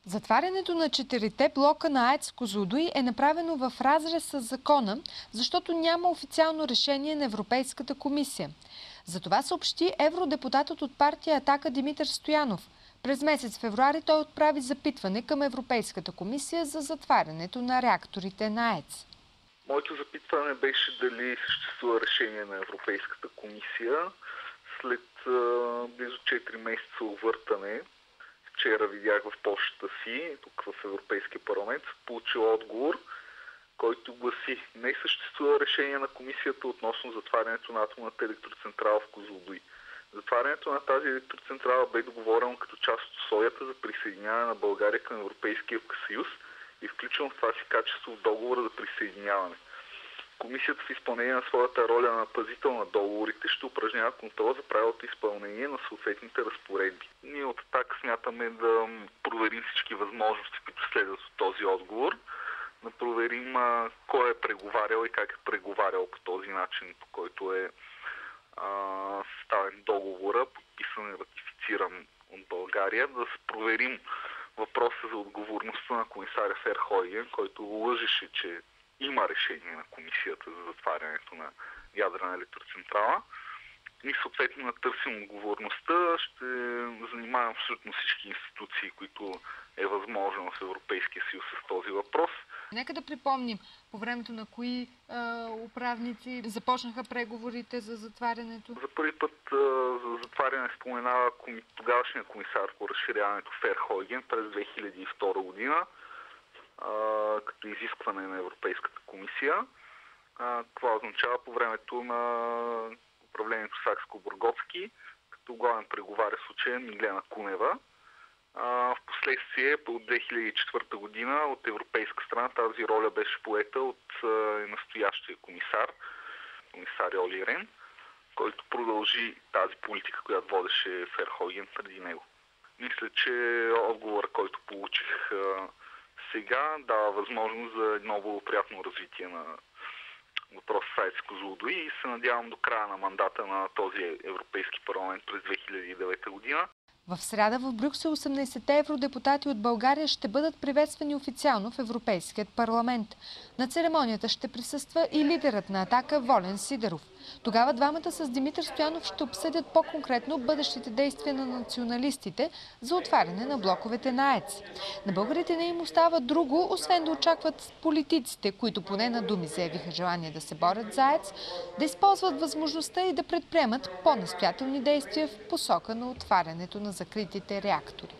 Затварянето на 4-те блока на АЕЦ „Козлодуй е направено в разрез с закона, защото няма официално решение на Европейската комисия. За това съобщи евродепутатът от партия „Атака“ Димитър Стоянов. През месец февруари той отправи запитване към Европейската комисия за затварянето на реакторите на АЕЦ. Моето запитване беше дали съществува решение на Европейската комисия. След близо 4 месеца увъртане, вчера видях в почтата си, тук в Европейския парламент, получил отговор, който гласи: не съществува решение на комисията относно затварянето на атомната електроцентрала в Козлодуй. Затварянето на тази електроцентрала бе договорено като част от условията за присъединяване на България към Европейския съюз и включено в това си качество в договора за присъединяване. Комисията в изпълнение на своята роля на пазител на договорите ще упражнява контрол за правилното изпълнение на съответните разпоредби. Ние от „Атака“ смятаме да проверим всички възможности, които следват от този отговор, да проверим кой е преговарял и как е преговарял по този начин, по който е съставен договора, подписан и ратифициран от България, да проверим въпроса за отговорността на комисаря Ферхойген, който лъжеше, че има решение на комисията за затварянето на ядрена електроцентрала и съответно натърсим отговорността. Ще занимавам абсолютно всички институции, които е възможно в Европейския съюз с този въпрос. Нека да припомним по времето на кои управници започнаха преговорите за затварянето. За първи път за затваряне споменава тогавашния комисар по разширяването Ферхойген през 2002 година. Като изискване на Европейската комисия. Това означава по времето на управлението Сакскобургготски, като главен преговаря в случая Миглена Кунева. В последствие, по 2004 година, от европейска страна тази роля беше поета от настоящия комисар Оли Рен, който продължи тази политика, която водеше Ферхойген преди него. Мисля, че отговорът, който получих сега, дава възможност за едно благоприятно развитие на въпроса с АЕЦ „Козлодуй“ и се надявам до края на мандата на този Европейски парламент през 2009 година. В сряда в Брюксел 18-те евродепутати от България ще бъдат приветствани официално в Европейският парламент. На церемонията ще присъства и лидерът на „Атака“ Волен Сидеров. Тогава двамата с Димитър Стоянов ще обсъдят по-конкретно бъдещите действия на националистите за отваряне на блоковете на АЕЦ. На българите не им остава друго, освен да очакват политиците, които поне на думи заявиха желание да се борят за АЕЦ, да използват възможността и да предприемат по-настоятелни действия в посока на отварянето на закритите реактори.